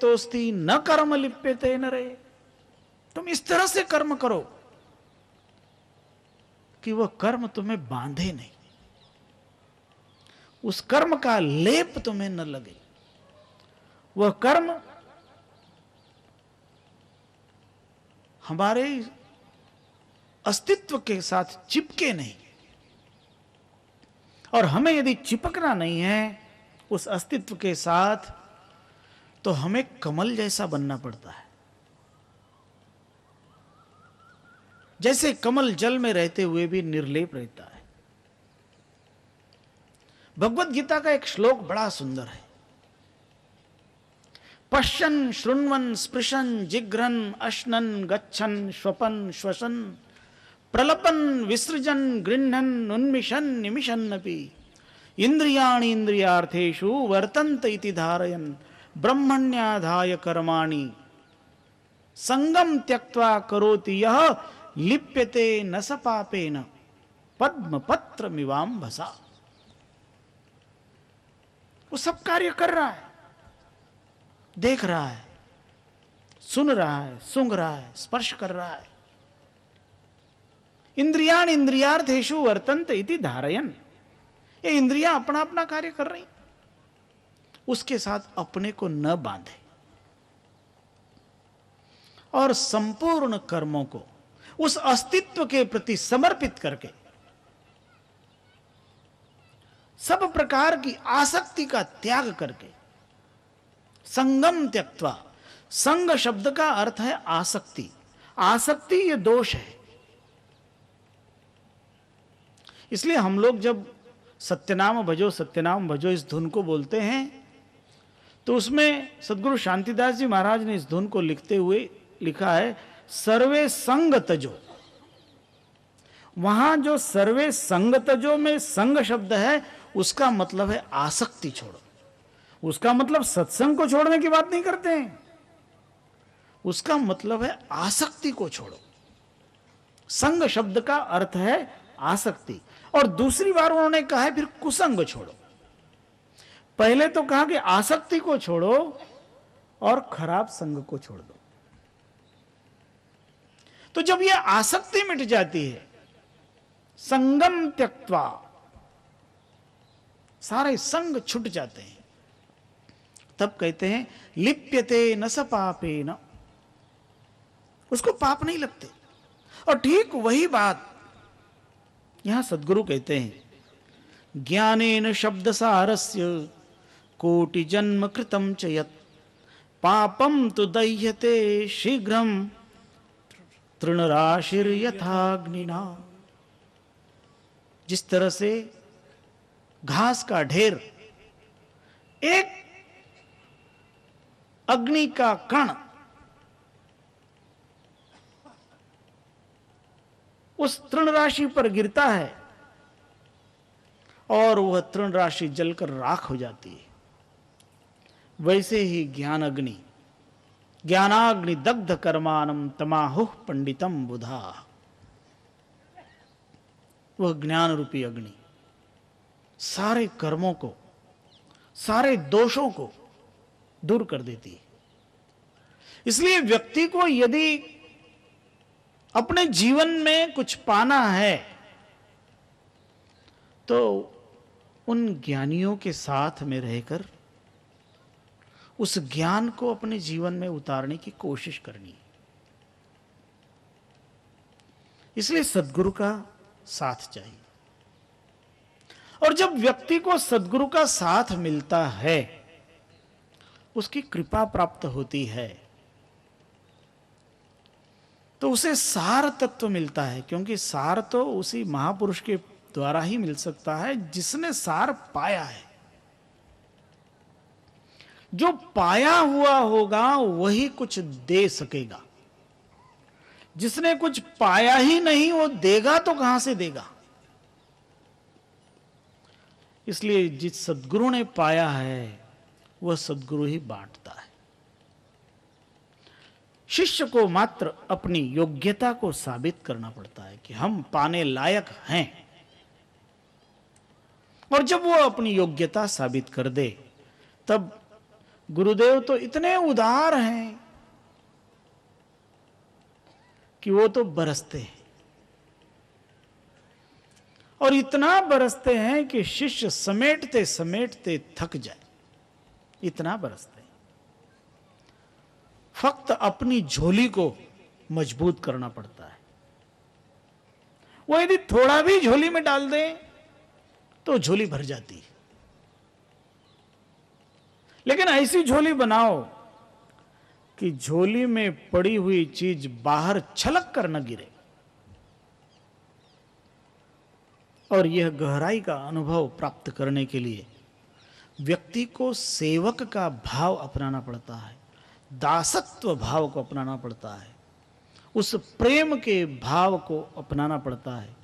तोस्ति न कर्म लिप्यते नरे। तुम इस तरह से कर्म करो कि वह कर्म तुम्हें बांधे नहीं, उस कर्म का लेप तुम्हें न लगे, वह कर्म हमारे अस्तित्व के साथ चिपके नहीं। और हमें यदि चिपकना नहीं है उस अस्तित्व के साथ, तो हमें कमल जैसा बनना पड़ता है। जैसे कमल जल में रहते हुए भी निर्लेप रहता है। भगवत गीता का एक श्लोक बड़ा सुंदर है। पश्यन् शृण्वन् स्पृशन् जिघ्रन् अश्नन् गच्छन् श्वपन् श्वसन् प्रलपन् विसृजन् गृह्णन् उन्मिषन् निमिषन्नपि इंद्रियाणि इंद्रियार्थेषु वर्तन्त इति धारयन् ब्रह्मण्याधाय कर्माणि संगम त्यक्त्वा करोति यः लिप्यते न स पापेन पद्मपत्रमिवाम्भसा। वो सब कार्य कर रहा है, देख रहा है, सुन रहा है, सूंघ रहा है, स्पर्श कर रहा है। इंद्रियाणि इंद्रियार्थेषु वर्तन्ते इति धारयन्, ये इंद्रियां अपना अपना कार्य कर रही, उसके साथ अपने को न बांधे और संपूर्ण कर्मों को उस अस्तित्व के प्रति समर्पित करके सब प्रकार की आसक्ति का त्याग करके संगम त्यक्त्वा। संग शब्द का अर्थ है आसक्ति। आसक्ति ये दोष है। इसलिए हम लोग जब सत्यनाम भजो इस धुन को बोलते हैं तो उसमें सद्गुरु शांतिदास जी महाराज ने इस धुन को लिखते हुए लिखा है सर्वे संग तजो। वहां जो सर्वे संग तजो में संग शब्द है उसका मतलब है आसक्ति छोड़ो। उसका मतलब सत्संग को छोड़ने की बात नहीं करते हैं, उसका मतलब है आसक्ति को छोड़ो। संग शब्द का अर्थ है आसक्ति। और दूसरी बार उन्होंने कहा है फिर कुसंग छोड़ो। पहले तो कहा कि आसक्ति को छोड़ो और खराब संग को छोड़ दो। तो जब यह आसक्ति मिट जाती है, संगम त्यक्त्वा, सारे संग छूट जाते हैं, तब कहते हैं लिप्यते न स पापेन, उसको पाप नहीं लगते। और ठीक वही बात यहां सद्गुरु कहते हैं ज्ञानेन शब्द सारस्य कोटि जन्म कृतम च यत् पापम तु दह्यते शीघ्रम तृणराशिर्यथाग्निना। जिस तरह से घास का ढेर एक अग्नि का कण उस तृण राशि पर गिरता है और वह तृण राशि जलकर राख हो जाती है, वैसे ही ज्ञान अग्नि ज्ञानाग्नि दग्ध कर्मानम तमाहुः पंडितम बुधा। वह ज्ञान रूपी अग्नि सारे कर्मों को, सारे दोषों को दूर कर देती है। इसलिए व्यक्ति को यदि अपने जीवन में कुछ पाना है तो उन ज्ञानियों के साथ में रहकर उस ज्ञान को अपने जीवन में उतारने की कोशिश करनी है। इसलिए सद्गुरु का साथ चाहिए। और जब व्यक्ति को सद्गुरु का साथ मिलता है, उसकी कृपा प्राप्त होती है, तो उसे सार तत्व मिलता है। क्योंकि सार तो उसी महापुरुष के द्वारा ही मिल सकता है जिसने सार पाया है। जो पाया हुआ होगा वही कुछ दे सकेगा। जिसने कुछ पाया ही नहीं वो देगा तो कहां से देगा। इसलिए जिस सद्गुरु ने पाया है वह सद्गुरु ही बांटता है। शिष्य को मात्र अपनी योग्यता को साबित करना पड़ता है कि हम पाने लायक हैं। और जब वो अपनी योग्यता साबित कर दे तब गुरुदेव तो इतने उदार हैं कि वो तो बरसते हैं, और इतना बरसते हैं कि शिष्य समेटते समेटते थक जाए, इतना बरसते हैं। फक्त अपनी झोली को मजबूत करना पड़ता है। वो यदि थोड़ा भी झोली में डाल दें तो झोली भर जाती है, लेकिन ऐसी झोली बनाओ कि झोली में पड़ी हुई चीज बाहर छलक कर न गिरे। और यह गहराई का अनुभव प्राप्त करने के लिए व्यक्ति को सेवक का भाव अपनाना पड़ता है, दासत्व भाव को अपनाना पड़ता है, उस प्रेम के भाव को अपनाना पड़ता है।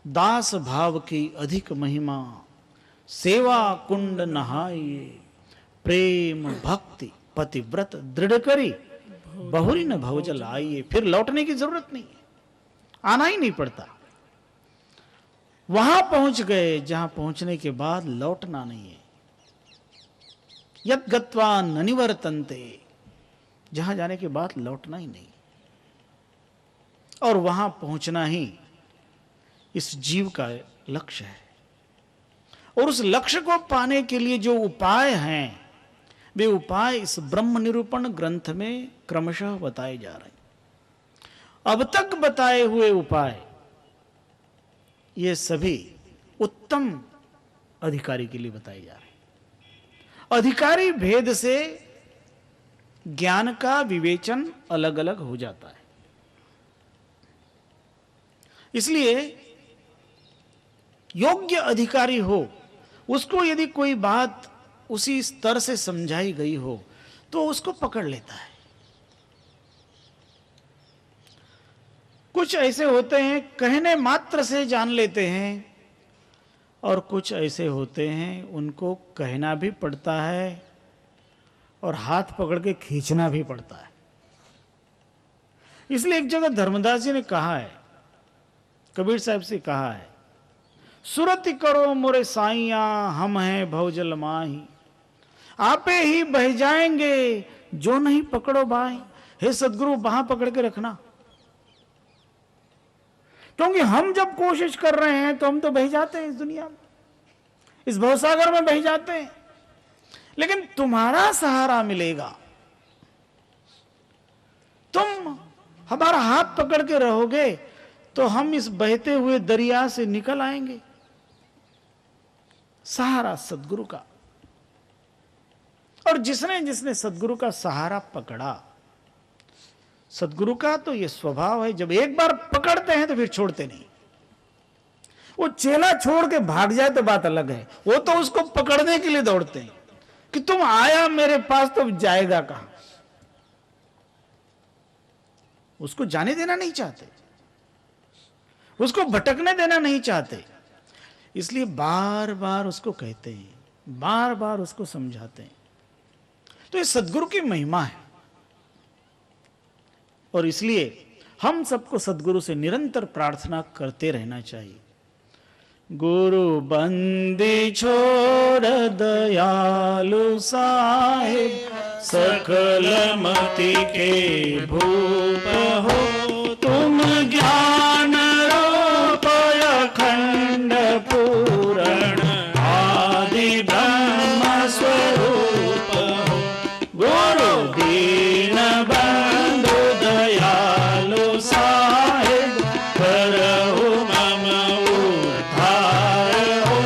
दास भाव की अधिक महिमा, सेवा कुंड नहाइए, प्रेम भक्ति पतिव्रत दृढ़ करी, बहुरी न भवजल आइए। फिर लौटने की जरूरत नहीं है, आना ही नहीं पड़ता। वहां पहुंच गए जहां पहुंचने के बाद लौटना नहीं है। यत् गत्वा न निवर्तन्ते, जहां जाने के बाद लौटना ही नहीं, और वहां पहुंचना ही इस जीव का लक्ष्य है। और उस लक्ष्य को पाने के लिए जो उपाय हैं, वे उपाय इस ब्रह्म निरूपण ग्रंथ में क्रमशः बताए जा रहे हैं। अब तक बताए हुए उपाय ये सभी उत्तम अधिकारी के लिए बताए जा रहे हैं। अधिकारी भेद से ज्ञान का विवेचन अलग अलग हो जाता है। इसलिए योग्य अधिकारी हो, उसको यदि कोई बात उसी स्तर से समझाई गई हो तो उसको पकड़ लेता है। कुछ ऐसे होते हैं कहने मात्र से जान लेते हैं, और कुछ ऐसे होते हैं उनको कहना भी पड़ता है और हाथ पकड़ के खींचना भी पड़ता है। इसलिए एक जगह धर्मदास जी ने कहा है, कबीर साहब से कहा है, सुरति करो मोरे साइया, हम हैं भवजल माही, आपे ही बह जाएंगे जो नहीं पकड़ो भाई। हे सदगुरु, बाह पकड़ के रखना, क्योंकि हम जब कोशिश कर रहे हैं तो हम तो बह जाते हैं, इस दुनिया में, इस भवसागर में बह जाते हैं, लेकिन तुम्हारा सहारा मिलेगा। तुम हमारा हाथ पकड़ के रहोगे तो हम इस बहते हुए दरिया से निकल आएंगे। सहारा सदगुरु का। और जिसने जिसने सदगुरु का सहारा पकड़ा, सदगुरु का तो यह स्वभाव है, जब एक बार पकड़ते हैं तो फिर छोड़ते नहीं। वो चेला छोड़ के भाग जाए तो बात अलग है, वो तो उसको पकड़ने के लिए दौड़ते हैं कि तुम आया मेरे पास तो जाएगा कहां। उसको जाने देना नहीं चाहते, उसको भटकने देना नहीं चाहते, इसलिए बार बार उसको कहते हैं, बार बार उसको समझाते हैं। तो ये सदगुरु की महिमा है, और इसलिए हम सबको सदगुरु से निरंतर प्रार्थना करते रहना चाहिए। गुरु बंदी छोड़ दयालु साहिब, सकल मति के भूप हो, तुम ज्ञान रूप अखंड पूरण, आदि ब्रह्म स्वरूप हो। गुरु दीन बंधु दयालु साहिब, करहु मम उद्धार हो।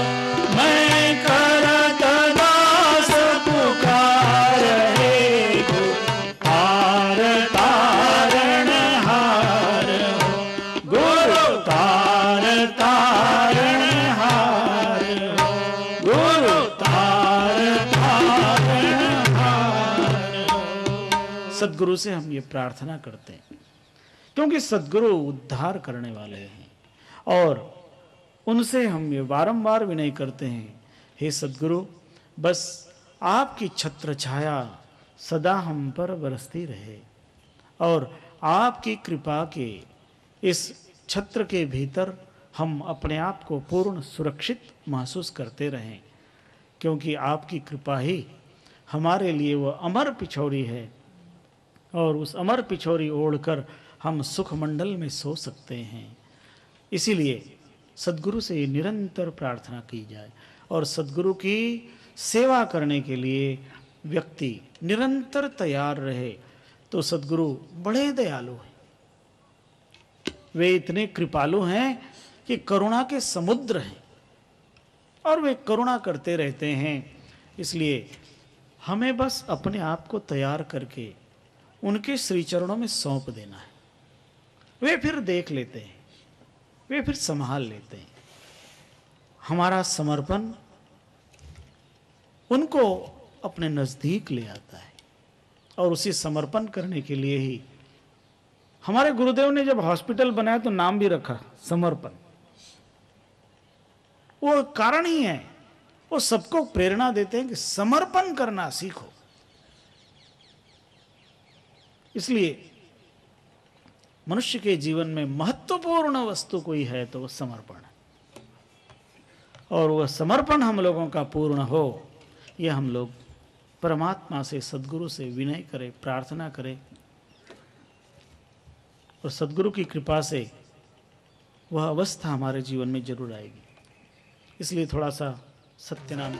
मैं करत दास पुकार हे गुरु, तार तारण हार हो। गुरु तार तारण हार हो, गुरु तार तारण हार हो। सदगुरु से हम ये प्रार्थना करते हैं, क्योंकि सदगुरु उद्धार करने वाले हैं, और उनसे हम ये बारंबार विनय करते हैं, हे सदगुरु, बस आपकी छत्र छाया सदा हम पर बरसती रहे, और आपकी कृपा के इस छत्र के भीतर हम अपने आप को पूर्ण सुरक्षित महसूस करते रहें, क्योंकि आपकी कृपा ही हमारे लिए वह अमर पिछौरी है और उस अमर पिछौरी ओढ़कर हम सुख मंडल में सो सकते हैं। इसीलिए सद्गुरु से निरंतर प्रार्थना की जाए और सद्गुरु की सेवा करने के लिए व्यक्ति निरंतर तैयार रहे। तो सद्गुरु बड़े दयालु हैं, वे इतने कृपालु हैं कि करुणा के समुद्र हैं और वे करुणा करते रहते हैं। इसलिए हमें बस अपने आप को तैयार करके उनके श्री चरणों में सौंप देना है। वे फिर देख लेते हैं, वे फिर संभाल लेते हैं। हमारा समर्पण उनको अपने नजदीक ले आता है और उसी समर्पण करने के लिए ही हमारे गुरुदेव ने जब हॉस्पिटल बनाया तो नाम भी रखा समर्पण। वो कारण ही है, वो सबको प्रेरणा देते हैं कि समर्पण करना सीखो। इसलिए मनुष्य के जीवन में महत्वपूर्ण वस्तु कोई है तो वह समर्पण है, और वह समर्पण हम लोगों का पूर्ण हो, यह हम लोग परमात्मा से, सद्गुरु से विनय करें, प्रार्थना करें, और सद्गुरु की कृपा से वह अवस्था हमारे जीवन में जरूर आएगी। इसलिए थोड़ा सा सत्यनाम